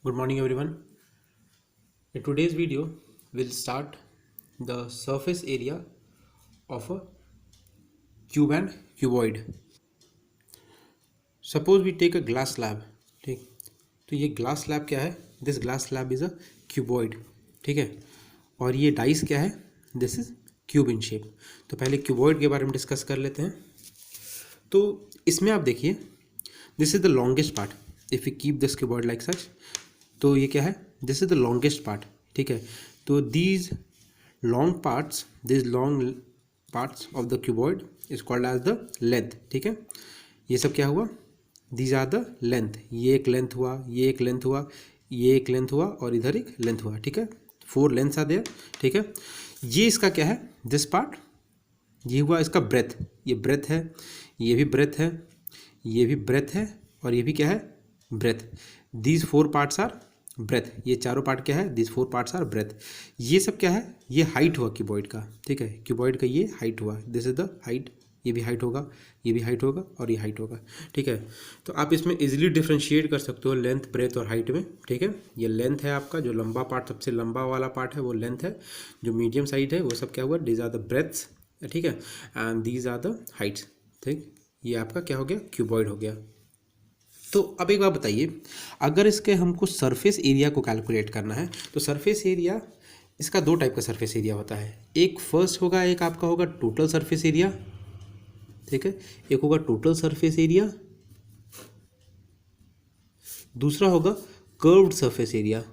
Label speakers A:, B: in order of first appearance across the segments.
A: Good morning everyone. In today's video, we'll start the surface area of a cube and cuboid. Suppose we take a glass slab. ठीक, तो ये glass slab क्या है? This glass slab is a cuboid. ठीक है, और ये dice क्या है? This is cube in shape. तो पहले क्यूबॉइड के बारे में डिस्कस कर लेते हैं. तो इसमें आप देखिए, this is the longest part. If you keep this cuboid like such, तो ये क्या है? This is the longest part. ठीक है, तो these long parts, this long parts of the cuboid is called as the length. ठीक है, ये सब क्या हुआ? These are the length. ये एक लेंथ हुआ, ये एक लेंथ हुआ, ये एक लेंथ हुआ और इधर एक लेंथ हुआ. ठीक है, 4 लेंथ्स आर देयर. ठीक है, ये इसका क्या है? दिस पार्ट, ये हुआ इसका ब्रेथ. ये ब्रेथ है, ये भी ब्रेथ है, ये भी ब्रेथ है और ये भी क्या है? Breadth. These 4 parts are breadth. ये चारों पार्ट क्या है? These 4 parts are breadth. ये सब क्या है? ये हाइट हुआ क्यूबॉइड का. ठीक है, क्यूबॉइड का ये हाइट हुआ. This is the height. ये भी हाइट होगा, ये भी हाइट होगा और ये हाइट होगा. ठीक है, तो आप इसमें इजीली डिफ्रेंशिएट कर सकते हो लेंथ, ब्रेथ और हाइट में. ठीक है, ये लेंथ है आपका, जो लंबा पार्ट, सबसे लंबा वाला पार्ट है वो लेंथ है. जो मीडियम साइड है वो सब क्या हुआ? These are the breadths. ठीक है, and these are the heights. ठीक, ये आपका क्या हो गया? क्यूबॉइड हो गया. तो अब एक बात बताइए, अगर इसके हमको सरफेस एरिया को कैलकुलेट करना है, तो सरफेस एरिया, इसका 2 टाइप का सरफेस एरिया होता है. एक फर्स्ट होगा, एक आपका होगा टोटल सरफेस एरिया. ठीक है, एक होगा टोटल सरफेस एरिया, दूसरा होगा कर्व्ड सरफेस एरिया.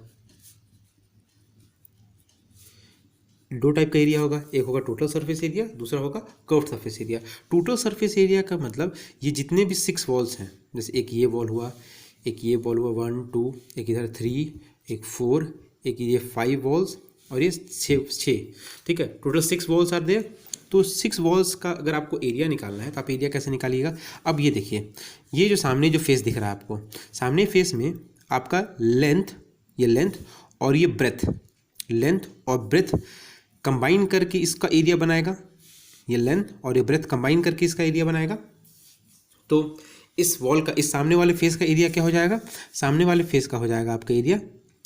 A: 2 टाइप का एरिया होगा, एक होगा टोटल सरफेस एरिया, दूसरा होगा curved surface area. Total surface area का मतलब ये जितने भी 6 वॉल्स हैं, जैसे एक ये वॉल हुआ, एक ये वॉल हुआ, 1 2, एक इधर 3, एक 4, एक ये 5 वॉल्स और ये 6. ठीक है, टोटल 6 वॉल्स आर देयर. तो 6 वॉल्स का अगर आपको एरिया निकालना है तो आप एरिया कैसे निकालिएगा? अब ये देखिए, ये जो सामने जो फेस दिख रहा है आपको, सामने फेस में आपका लेंथ, ये लेंथ और ये ब्रेथ, लेंथ और ब्रेथ कंबाइन करके इसका एरिया बनाएगा. ये लेंथ और ये ब्रेथ कंबाइन करके इसका एरिया बनाएगा. तो इस वॉल का, इस सामने वाले फेस का एरिया क्या हो जाएगा? सामने वाले फेस का हो जाएगा आपका area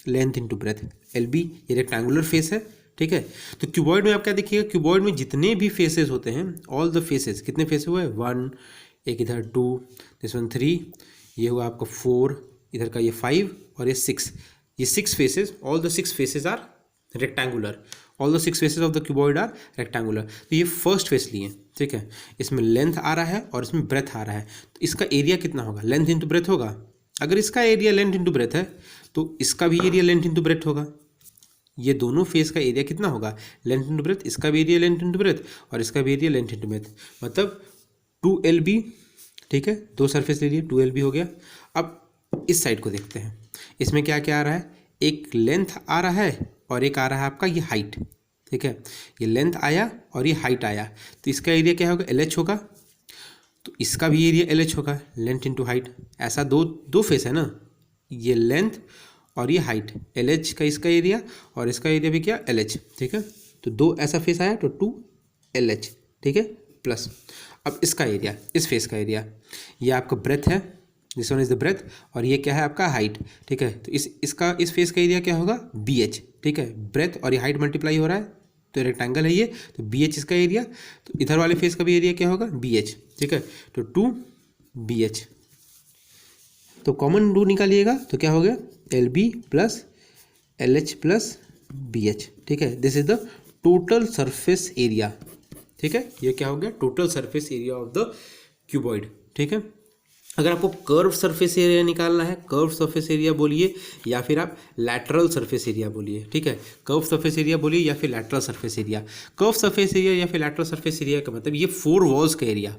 A: length into breadth, LB. ये रेक्टेंगुलर फेस है. ठीक है, तो क्यूबॉइड में आप क्या देखिएगा? क्यूबॉइड में जितने भी फेसेस होते हैं, ऑल द फेसेस, कितने फेस हुए? 1, एक इधर 2, दिस वन 3, ये हुआ आपका 4, इधर का ये 5 और ये 6. ये 6 faces, all the 6 faces are rectangular. All the 6 faces of the cuboid are rectangular. तो ये फर्स्ट फेस लिए. ठीक है, इसमें लेंथ आ रहा है और इसमें ब्रेथ आ रहा है. तो इसका एरिया कितना होगा? लेंथ इंटू ब्रेथ होगा. अगर इसका एरिया लेंथ इंटू ब्रेथ है तो इसका भी एरिया लेंथ इंटू ब्रेथ होगा. ये दोनों फेस का एरिया कितना होगा? Length into breadth. इसका भी एरिया लेंथ इंटू ब्रेथ और इसका भी एरिया लेंथ इंटू ब्रेथ, मतलब 2LB. ठीक है, 2 सरफेस ले लिए, 2LB हो गया. अब इस साइड को देखते हैं, इसमें क्या क्या आ रहा है? एक लेंथ आ रहा है और एक आ रहा है आपका ये हाइट. ठीक है, ये लेंथ आया और ये हाइट आया, तो इसका एरिया क्या होगा? LH होगा. तो इसका भी एरिया LH होगा, लेंथ इंटू हाइट. ऐसा दो फेस है ना, ये लेंथ और ये हाइट, LH का इसका एरिया और इसका एरिया भी क्या? LH. ठीक है, तो 2 ऐसा फेस आया तो 2LH. ठीक है, प्लस अब इसका एरिया, इस फेस का एरिया, ये आपका ब्रेथ है, this one is the breadth, और ये क्या है आपका? हाइट. ठीक है, तो इस फेस का एरिया क्या होगा? BH. ठीक है, ब्रेथ और ये हाइट मल्टीप्लाई हो रहा है तो रेक्टेंगल है ये, तो BH इसका एरिया. तो इधर वाले फेस का भी एरिया क्या होगा? BH. ठीक है, तो 2BH. तो कॉमन रूट निकालिएगा तो क्या हो गया? LB plus LH plus BH. ठीक है, this is the total surface area. ठीक है, ये क्या हो गया? Total surface area of the cuboid. ठीक है, अगर आपको कर्व सरफेस एरिया निकालना है, कर्व सरफेस एरिया बोलिए या फिर आप लैटरल सरफेस एरिया बोलिए. ठीक है, कर्व सरफेस एरिया बोलिए या फिर lateral surface area. Curve surface area या फिर लैटरल सरफेस एरिया का मतलब ये 4 वॉल्स का एरिया.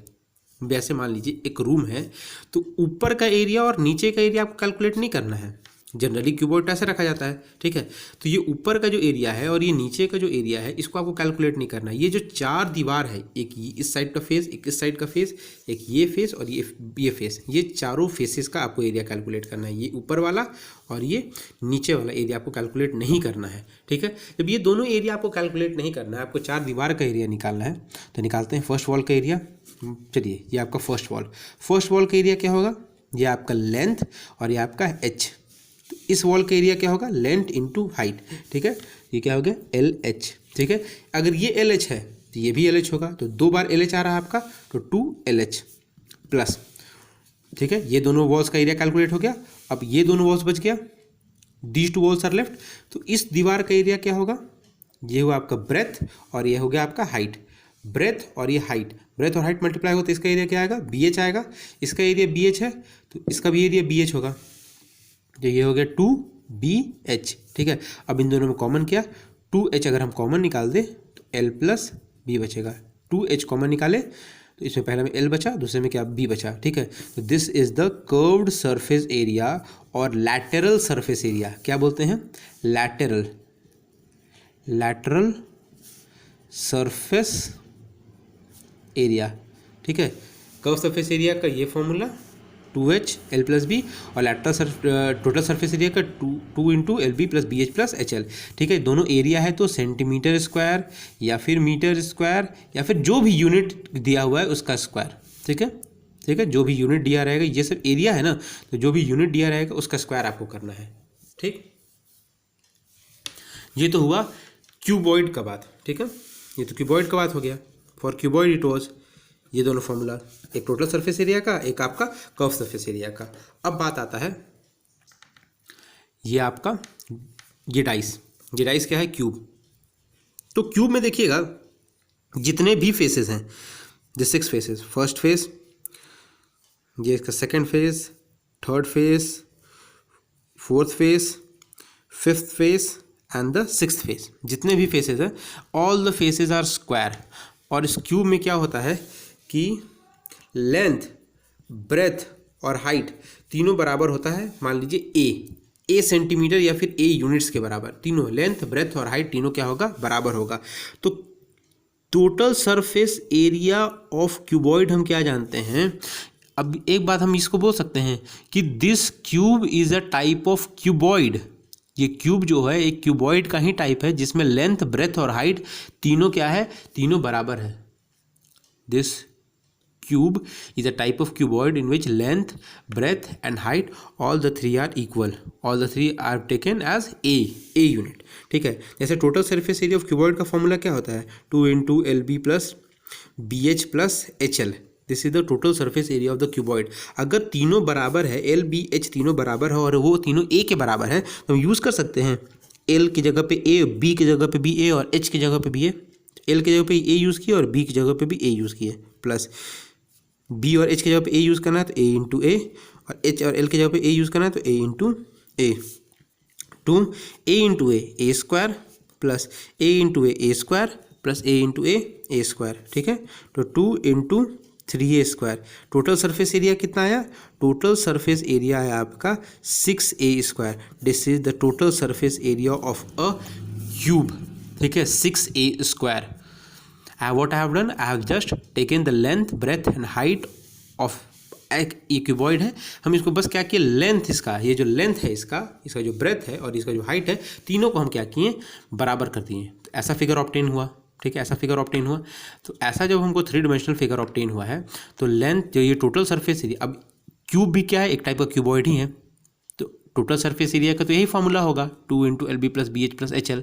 A: वैसे मान लीजिए एक रूम है, तो ऊपर का एरिया और नीचे का एरिया आपको कैलकुलेट नहीं करना है. जनरली क्यूबॉइड ऐसे रखा जाता है. ठीक है, तो ये ऊपर का जो एरिया है और ये नीचे का जो एरिया है, इसको आपको कैलकुलेट नहीं करना है. ये जो 4 दीवार है, एक इस साइड का फेस, एक इस साइड का फेस, एक ये फेस और ये फेस, ये चारों फेसेस का आपको एरिया कैलकुलेट करना है. ये ऊपर वाला और ये नीचे वाला एरिया आपको कैलकुलेट नहीं करना है. ठीक है, जब ये दोनों एरिया आपको कैलकुलेट नहीं करना है, आपको 4 दीवार का एरिया निकालना है, तो निकालते हैं फर्स्ट वॉल का एरिया. चलिए, ये आपका फर्स्ट वॉल का एरिया क्या होगा? ये आपका लेंथ और ये आपका H. तो इस वॉल का एरिया क्या होगा, लेंथ इंटू हाइट, ठीक है, ये क्या हो गया LH, ठीक है। अगर ये LH है तो ये भी LH होगा, तो 2 बार LH आ रहा है आपका, तो 2LH प्लस, ठीक है, ये दोनों वॉल्स का एरिया कैलकुलेट हो गया। अब ये दोनों वॉल्स बच गया, दीज 2 वॉल्स आर लेफ्ट, तो इस दीवार का एरिया क्या होगा, ये हुआ आपका ब्रेथ और ये हो गया आपका हाइट, ब्रेथ और ये हाइट, ब्रेथ और हाइट मल्टीप्लाई हो तो इसका एरिया क्या आएगा, BH आएगा। इसका एरिया BH है तो इसका भी एरिया BH होगा, तो ये हो गया 2BH, ठीक है। अब इन दोनों में कॉमन किया, 2H अगर हम कॉमन निकाल दें तो L प्लस B बचेगा, 2H कॉमन निकाले तो इसमें पहले में L बचा, दूसरे में क्या B बचा, ठीक है। तो this is the curved surface area और लैटरल सरफेस एरिया, क्या बोलते हैं, लैटरल सरफेस एरिया, ठीक है। कर्व सरफेस एरिया का ये formula 2H L plus B और टोटल सरफेस एरिया का 2 into LB plus BH plus HL, ठीक है। दोनों एरिया है तो सेंटीमीटर स्क्वायर या फिर मीटर स्क्वायर या फिर जो भी यूनिट दिया हुआ है उसका स्क्वायर, ठीक है, ठीक है। जो भी यूनिट दिया रहेगा, ये सब एरिया है ना, तो जो भी यूनिट दिया रहेगा उसका स्क्वायर आपको करना है, ठीक। ये तो हुआ क्यूबॉइड का बात, ठीक है, ये तो क्यूबॉइड का बात हो गया। फॉर क्यूबॉइड इट वॉज ये दोनों फॉर्मूला, एक टोटल सरफेस एरिया का, एक आपका कर्व सरफेस एरिया का। अब बात आता है ये आपका ये डाइस क्या है, क्यूब। तो क्यूब में देखिएगा जितने भी फेसेस हैं, ये 6 फेसेस, फर्स्ट फेस, ये इसका second face, third face, fourth face, fifth face and the sixth face, जितने भी फेसेस हैं all the faces are square. और इस क्यूब में क्या होता है कि लेंथ, ब्रेथ और हाइट तीनों बराबर होता है, मान लीजिए ए सेंटीमीटर या फिर A यूनिट्स के बराबर, तीनों लेंथ, ब्रेथ और हाइट तीनों क्या होगा, बराबर होगा। तो total surface area of cuboid हम क्या जानते हैं। अब एक बात हम इसको बोल सकते हैं कि this cube is a type of cuboid, ये क्यूब जो है एक क्यूबॉइड का ही टाइप है जिसमें लेंथ, ब्रेथ और हाइट तीनों क्या है, तीनों बराबर है। This cube is a type of cuboid in which length, breadth and height all the three are equal, all the three are taken as a unit, ठीक है। जैसे total surface area of cuboid का formula क्या होता है, 2 into LB plus BH plus HL, this is the total surface area of the cuboid. अगर तीनों बराबर है, LBH तीनों बराबर है और वो तीनों A के बराबर है, तो हम यूज़ कर सकते हैं L की जगह पे A, B की जगह पे B A और H की जगह पे B A। L की जगह पे A यूज़ किया और B की जगह पे भी A यूज़ किया, प्लस B और H की जगह पे A यूज़ करना है तो A इंटू A, और H और L की जगह पे A यूज़ करना है तो A into A, 2A into A square plus A into A square plus A into A square, ठीक है। तो 2 into 3A square, total surface area कितना आया, टोटल सरफेस एरिया है आपका 6A square. This is the total surface area of a cube, ठीक है, 6A square. What I have done, I have just taken the length, breadth and height of एक cuboid है, हम इसको बस क्या किए, लेंथ इसका, ये जो लेंथ है इसका जो ब्रेथ है और इसका जो हाइट है, तीनों को हम क्या किए, बराबर कर दिए। तो ऐसा फिगर ऑब्टेन हुआ, ठीक है, ऐसा फिगर ऑब्टेन हुआ। तो ऐसा जब हमको 3 डायमेंशनल फिगर ऑब्टेन हुआ है तो लेंथ जो ये टोटल सरफेस एरिया, अब क्यूब भी क्या है, एक टाइप का क्यूबॉइड ही है, तो टोटल सरफेस एरिया का तो यही फॉर्मूला होगा 2 into LB plus BH plus HL,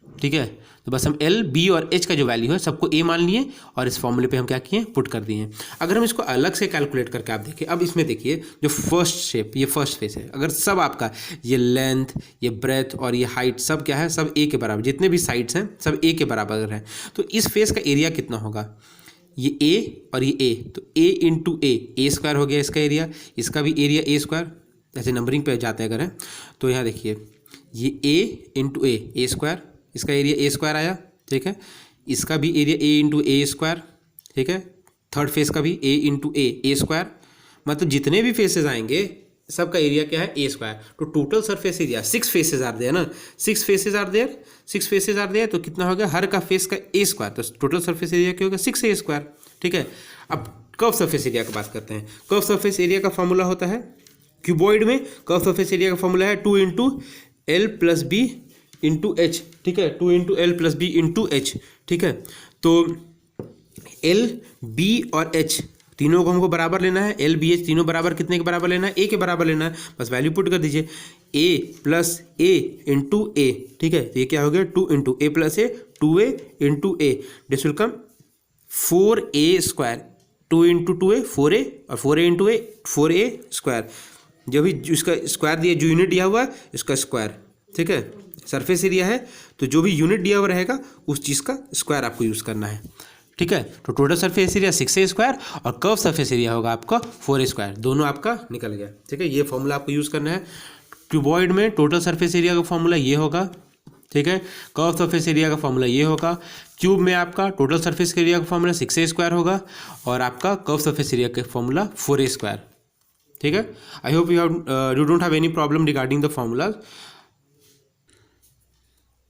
A: ठीक है। तो बस हम L, B और H का जो वैल्यू है सबको A मान लिए और इस फॉर्मूले पे हम क्या किए, पुट कर दिए। अगर हम इसको अलग से कैलकुलेट करके आप देखिए, अब इसमें देखिए जो फर्स्ट शेप, ये फर्स्ट फेस है, अगर सब आपका ये लेंथ, ये ब्रेथ और ये हाइट सब क्या है, सब A के बराबर, जितने भी साइड्स हैं सब A के बराबर हैं, तो इस फेस का एरिया कितना होगा, ये A और ये A, तो A इंटू A स्क्वायर हो गया इसका एरिया, इसका भी एरिया A स्क्वायर। ऐसे नंबरिंग पे जाते हैं अगर है तो यहाँ देखिए ये A इंटू A स्क्वायर, इसका एरिया A स्क्वायर आया, ठीक है। इसका भी area A into A square, ठीक है। थर्ड फेस का भी A इंटू A स्क्वायर, मतलब जितने भी फेसेस आएंगे सबका एरिया क्या है, A स्क्वायर। तो total surface area 6 faces are there ना, 6 फेसेस आर देयर, तो कितना हो गया, हर का फेस का A स्क्वायर, तो टोटल सरफेस एरिया क्या होगा, 6A स्क्वायर, ठीक है। अब कर्व सरफेस एरिया की बात करते हैं। कर्व सरफेस एरिया का फॉर्मूला होता है क्यूबॉइड में, कर्व सरफेस एरिया का फॉर्मूला है 2 into L plus B into H, ठीक है, 2 into L plus B into H, ठीक है। तो L, B और H तीनों को हमको बराबर लेना है, L, B, H तीनों बराबर कितने के बराबर लेना है, A के बराबर लेना है, बस वैल्यू पुट कर दीजिए। ए प्लस ए इंटू ए, ठीक है, तो ये क्या हो गया 2 into A plus A, 2a into A, this will come 4a square, 2 into 2a 4a और 4a इंटू ए 4a स्क्वायर, जो भी इसका स्क्वायर दिया, जो यूनिट दिया हुआ है इसका स्क्वायर, ठीक है, सरफेस एरिया है तो जो भी यूनिट दिया हुआ रहेगा उस चीज़ का स्क्वायर आपको यूज़ करना है, ठीक है। तो total surface area 6a square और कर्व सरफेस एरिया होगा आपका 4a स्क्वायर, दोनों आपका निकल गया, ठीक है। ये फॉर्मूला आपको यूज़ करना है। क्यूबॉइड में टोटल सरफेस एरिया का फॉर्मूला ये होगा, ठीक है। कर्व सरफेस एरिया का फॉर्मूला ये होगा। क्यूब में आपका टोटल सरफेस एरिया का फॉर्मूला 6a स्क्वायर होगा और आपका कर्व सरफेस एरिया का फॉर्मूला 4a स्क्वायर, ठीक है। I hope you don't have any problem regarding the formulas.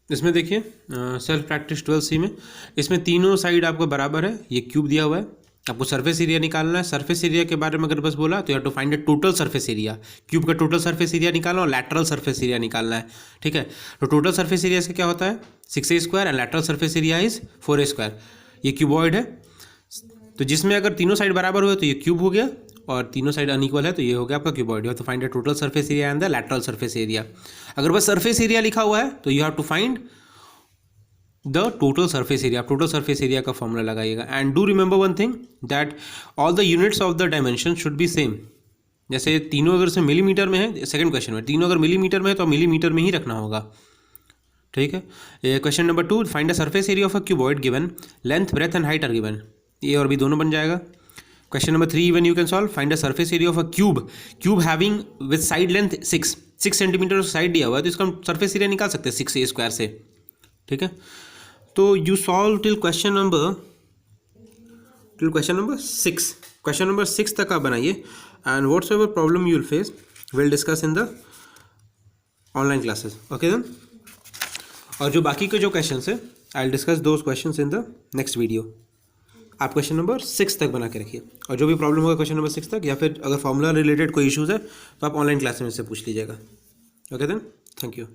A: इसमें देखिए सेल्फ प्रैक्टिस 12C में इसमें तीनों साइड आपको बराबर है, ये क्यूब दिया हुआ है, आपको सरफेस एरिया निकालना है। सरफेस एरिया के बारे में अगर बस बोला तो you have to find the total surface area, cube का टोटल सरफेस एरिया निकालना और लैटरल सरफेस एरिया निकालना है, ठीक है। तो टोटल सरफेस एरिया से क्या होता है 6a square and lateral surface area is 4a square. ये क्यूबॉइड है, तो जिसमें अगर तीनों साइड बराबर हुए तो ये क्यूब हो गया और तीनों साइड अनइक्वल है तो ये हो गया आपका cuboid. You have to find the total surface area and the lateral surface area. अगर बस सरफेस एरिया लिखा हुआ है तो you have to find the total surface area, आप टोटल सरफेस एरिया का फॉर्मूला लगाइएगा। And do remember one thing that all the units of the dimension should be same. जैसे तीनों अगर से मिलीमीटर में है, सेकंड क्वेश्चन में तीनों अगर मिलीमीटर में है तो मिलीमीटर में ही रखना होगा, ठीक है। Question number 2, find the surface area of a cuboid given length breadth and height are given, ये और भी दोनों बन जाएगा। Question number 3 even you can solve, find the surface area of a cube having with side length 6 centimetre side दिया हुआ है तो इसका हम सरफेस एरिया निकाल सकते हैं 6a स्क्वायर से, ठीक है। तो you solve till question number 6, question number 6 तक आप बनाइए and what's ever problem you will face will discuss in the online classes, okay then. और जो बाकी के जो क्वेश्चन है I will discuss those questions in the next video. आप क्वेश्चन नंबर 6 तक बना के रखिए और जो भी प्रॉब्लम होगा क्वेश्चन नंबर 6 तक, या फिर अगर फॉर्मूला रिलेटेड कोई इश्यूज़ है तो आप ऑनलाइन क्लास में से पूछ लीजिएगा, ओके देन। Thank you.